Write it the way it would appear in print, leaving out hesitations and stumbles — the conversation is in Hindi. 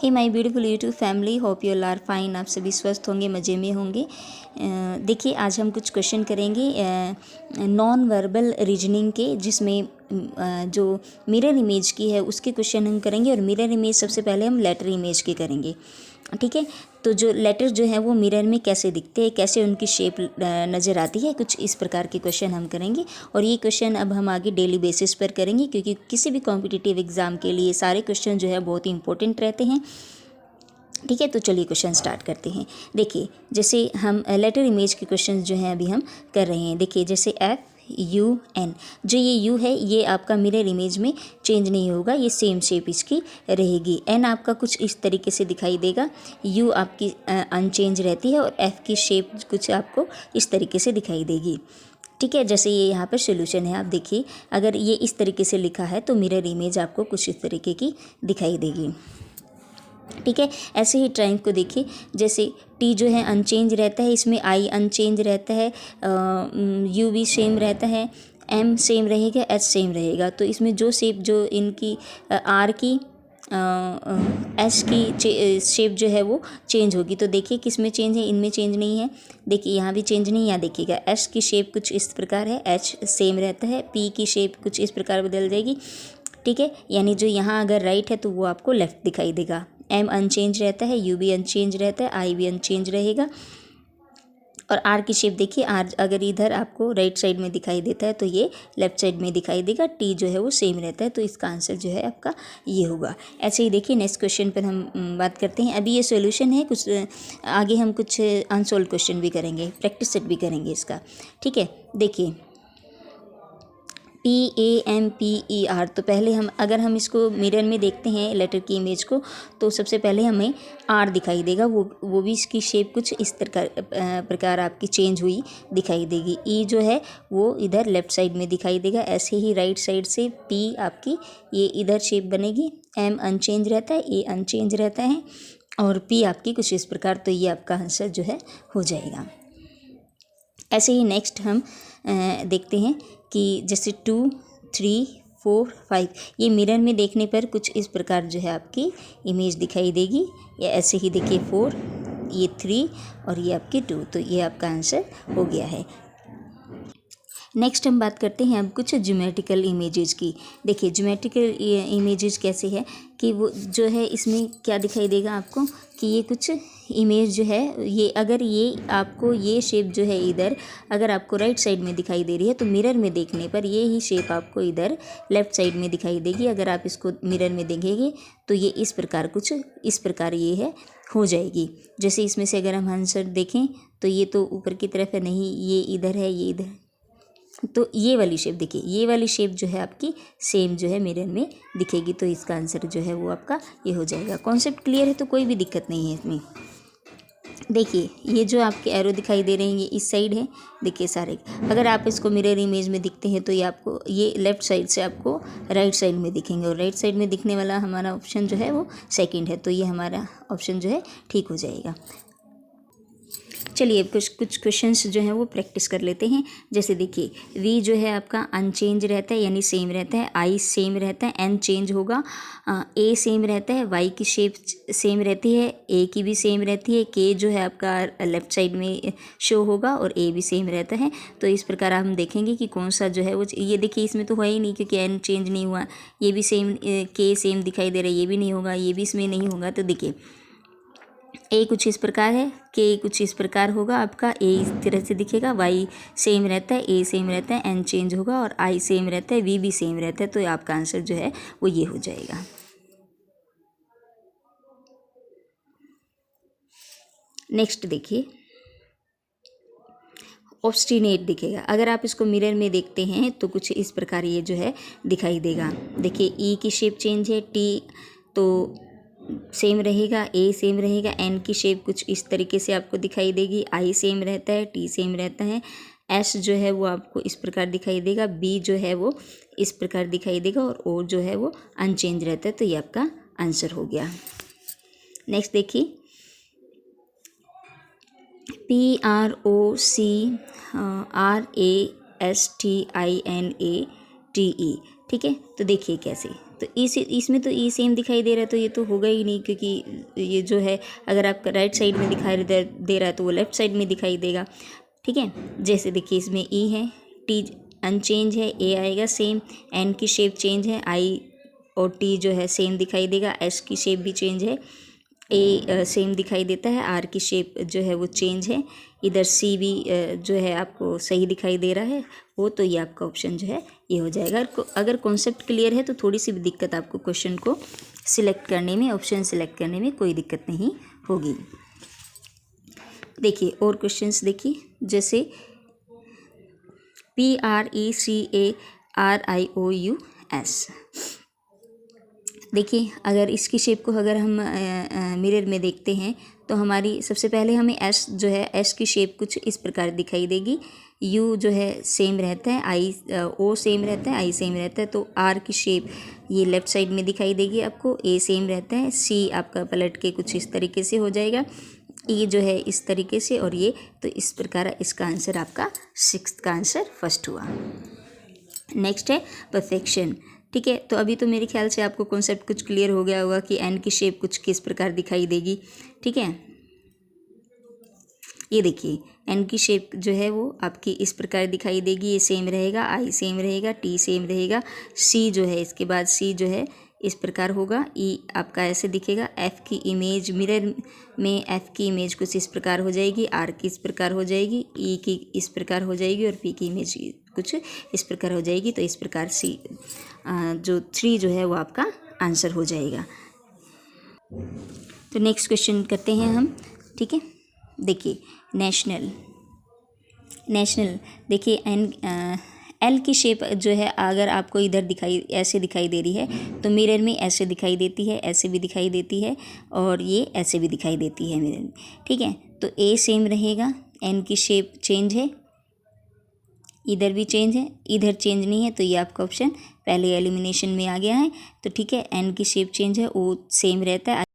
Hey my beautiful YouTube family, hope you all are fine. आप सभी स्वस्थ होंगे, मज़े में होंगे। देखिए आज हम कुछ क्वेश्चन करेंगे नॉन वर्बल रीजनिंग के, जिसमें जो मिरर इमेज की है उसके क्वेश्चन हम करेंगे। और मिरर इमेज सबसे पहले हम लेटर इमेज के करेंगे, ठीक है। तो जो लेटर जो है वो मिरर में कैसे दिखते हैं, कैसे उनकी शेप नज़र आती है, कुछ इस प्रकार के क्वेश्चन हम करेंगे। और ये क्वेश्चन अब हम आगे डेली बेसिस पर करेंगे, क्योंकि किसी भी कॉम्पिटिटिव एग्ज़ाम के लिए सारे क्वेश्चन जो है बहुत ही इंपॉर्टेंट रहते हैं, ठीक है। तो चलिए क्वेश्चन स्टार्ट करते हैं। देखिए जैसे हम लेटर इमेज के क्वेश्चन जो हैं अभी हम कर रहे हैं। देखिए जैसे FUN, जो ये U है ये आपका मिरर इमेज में चेंज नहीं होगा, ये सेम शेप इसकी रहेगी। N आपका कुछ इस तरीके से दिखाई देगा, U आपकी अनचेंज रहती है, और F की शेप कुछ आपको इस तरीके से दिखाई देगी, ठीक है। जैसे ये यहाँ पर सोल्यूशन है, आप देखिए अगर ये इस तरीके से लिखा है तो मिरर इमेज आपको कुछ इस तरीके की दिखाई देगी, ठीक है। ऐसे ही ट्राइंग को देखिए, जैसे T जो है अनचेंज रहता है, इसमें I अनचेंज रहता है, U भी सेम रहता है, M सेम रहेगा, H सेम रहेगा। तो इसमें जो शेप जो इनकी R की S की शेप जो है वो चेंज होगी। तो देखिए किस में चेंज है, इनमें चेंज नहीं है। देखिए यहाँ भी चेंज नहीं, यहाँ देखिएगा S की शेप कुछ इस प्रकार है, H सेम रहता है, P की शेप कुछ इस प्रकार बदल जाएगी, ठीक है। यानी जो यहाँ अगर राइट है तो वो आपको लेफ़्ट दिखाई देगा। M अनचेंज रहता है, U भी अनचेंज रहता है, I भी अनचेंज रहेगा। और R की शेप देखिए, R अगर इधर आपको राइट साइड में दिखाई देता है तो ये लेफ़्ट साइड में दिखाई देगा। T जो है वो सेम रहता है, तो इसका आंसर जो है आपका ये होगा। ऐसे ही देखिए नेक्स्ट क्वेश्चन पर हम बात करते हैं। अभी ये सॉल्यूशन है, कुछ आगे हम कुछ अनसॉल्व क्वेश्चन भी करेंगे, प्रैक्टिस सेट भी करेंगे इसका, ठीक है। देखिए PAMPER, तो पहले हम अगर हम इसको मिरर में देखते हैं लेटर की इमेज को, तो सबसे पहले हमें R दिखाई देगा, वो भी इसकी शेप कुछ इस प्रकार आपकी चेंज हुई दिखाई देगी। E जो है वो इधर लेफ़्ट साइड में दिखाई देगा, ऐसे ही राइट साइड से P आपकी ये इधर शेप बनेगी। M अनचेंज रहता है, A अनचेंज रहता है, और P आपकी कुछ इस प्रकार। तो ये आपका आंसर जो है हो जाएगा। ऐसे ही नेक्स्ट हम देखते हैं कि जैसे 2, 3, 4, 5 ये मिरर में देखने पर कुछ इस प्रकार जो है आपकी इमेज दिखाई देगी। या ऐसे ही देखिए 4, ये 3 और ये आपकी 2, तो ये आपका आंसर हो गया है। नेक्स्ट हम बात करते हैं अब कुछ ज्योमेट्रिकल इमेजेस की। देखिए ज्योमेट्रिकल इमेजेस कैसे है कि वो जो है इसमें क्या दिखाई देगा आपको कि ये कुछ इमेज जो है ये अगर ये आपको ये शेप जो है इधर अगर आपको राइट साइड में दिखाई दे रही है तो मिरर में देखने पर ये ही शेप आपको इधर लेफ़्ट साइड में दिखाई देगी। अगर आप इसको मिरर में देखेंगे तो ये इस प्रकार कुछ इस प्रकार ये है हो जाएगी। जैसे इसमें से अगर हम आंसर देखें तो ये तो ऊपर की तरफ है, नहीं ये इधर है, ये इधर, तो ये वाली शेप देखिए, ये वाली शेप जो है आपकी सेम जो है मिरर में दिखेगी। तो इसका आंसर जो है वो आपका ये हो जाएगा। कॉन्सेप्ट क्लियर है तो कोई भी दिक्कत नहीं है इसमें। देखिए ये जो आपके एरो दिखाई दे रहे हैं ये इस साइड है, देखिए सारे। अगर आप इसको मिरर इमेज में दिखते हैं तो ये आपको ये लेफ़्ट साइड से आपको राइट साइड में दिखेंगे, और राइट साइड में दिखने वाला हमारा ऑप्शन जो है वो सेकंड है। तो ये हमारा ऑप्शन जो है ठीक हो जाएगा। चलिए कुछ क्वेश्चंस जो हैं वो प्रैक्टिस कर लेते हैं। जैसे देखिए V जो है आपका अनचेंज रहता है, यानी सेम रहता है। I सेम रहता है, N चेंज होगा। A सेम रहता है, Y की शेप सेम रहती है, A की भी सेम रहती है। K जो है आपका लेफ़्ट साइड में शो होगा और A भी सेम रहता है। तो इस प्रकार हम देखेंगे कि कौन सा जो है वो, ये देखिए इसमें तो हुआ ही नहीं क्योंकि N चेंज नहीं हुआ। ये भी सेम, K सेम दिखाई दे रहा है, ये भी नहीं होगा, ये भी इसमें नहीं होगा। तो देखिए A कुछ इस प्रकार है, K कुछ इस प्रकार होगा आपका, A इस तरह से दिखेगा, Y सेम रहता है, A सेम रहता है, N चेंज होगा और I सेम रहता है, V भी सेम रहता है। तो आपका आंसर जो है वो ये हो जाएगा। नेक्स्ट देखिए ऑब्स्टिनेट दिखेगा। अगर आप इसको मिरर में देखते हैं तो कुछ इस प्रकार ये जो है दिखाई देगा। देखिए E की शेप चेंज है, T तो सेम रहेगा, A सेम रहेगा, N की शेप कुछ इस तरीके से आपको दिखाई देगी, I सेम रहता है, T सेम रहता है, S जो है वो आपको इस प्रकार दिखाई देगा, B जो है वो इस प्रकार दिखाई देगा और O जो है वो अनचेंज रहता है। तो ये आपका आंसर हो गया। नेक्स्ट देखिए PROCRASTINATE, ठीक है। तो देखिए कैसे तो इसमें तो ई सेम दिखाई दे रहा है, तो ये तो होगा ही नहीं, क्योंकि ये जो है अगर आपका राइट साइड में दिखाई दे रहा है तो वो लेफ़्ट साइड में दिखाई देगा। ठीक है, जैसे देखिए इसमें ई है, टी अनचेंज है, ए आएगा सेम, एन की शेप चेंज है, आई और टी जो है सेम दिखाई देगा, एस की शेप भी चेंज है, ए सेम दिखाई देता है, आर की शेप जो है वो चेंज है, इधर सी भी जो है आपको सही दिखाई दे रहा है वो, तो ये आपका ऑप्शन जो है ये हो जाएगा। अगर कॉन्सेप्ट क्लियर है तो थोड़ी सी भी दिक्कत आपको क्वेश्चन को सिलेक्ट करने में, ऑप्शन सिलेक्ट करने में कोई दिक्कत नहीं होगी। देखिए और क्वेश्चंस देखिए, जैसे PRECARIOUS। देखिए अगर इसकी शेप को अगर हम मिरर में देखते हैं तो हमारी सबसे पहले हमें एस जो है, एस की शेप कुछ इस प्रकार दिखाई देगी, यू जो है सेम रहता है, आई ओ सेम रहता है, आई सेम रहता है, तो आर की शेप ये लेफ़्ट साइड में दिखाई देगी आपको, ए सेम रहता है, सी आपका पलट के कुछ इस तरीके से हो जाएगा, ई जो है इस तरीके से, और ये तो इस प्रकार इसका आंसर आपका 6th का आंसर फर्स्ट हुआ। नेक्स्ट है परफेक्शन। ठीक है, तो अभी तो मेरे ख्याल से आपको कॉन्सेप्ट कुछ क्लियर हो गया होगा कि एन की शेप कुछ किस प्रकार दिखाई देगी। ठीक है, ये देखिए एन की शेप जो है वो आपकी इस प्रकार दिखाई देगी, ये सेम रहेगा, आई सेम रहेगा, टी सेम रहेगा, सी जो है इसके बाद सी जो है इस प्रकार होगा, ई आपका ऐसे दिखेगा, एफ़ की इमेज मिरर में एफ़ की इमेज कुछ इस प्रकार हो जाएगी, आर की इस प्रकार हो जाएगी, ई की इस प्रकार हो जाएगी, और पी की इमेज कुछ इस प्रकार हो जाएगी। तो इस प्रकार सी जो 3 जो है वो आपका आंसर हो जाएगा। तो नेक्स्ट क्वेश्चन करते हैं हम। ठीक है, देखिए नेशनल देखिए एल की शेप जो है अगर आपको इधर ऐसे दिखाई दे रही है तो मिरर में ऐसे दिखाई देती है, ऐसे भी दिखाई देती है, और ये ऐसे भी दिखाई देती है मिरर में। ठीक है, तो ए सेम रहेगा, एन की शेप चेंज है, इधर भी चेंज है, इधर चेंज नहीं है, तो ये आपका ऑप्शन पहले एलिमिनेशन में आ गया है। तो ठीक है, एन की शेप चेंज है, वो सेम रहता है,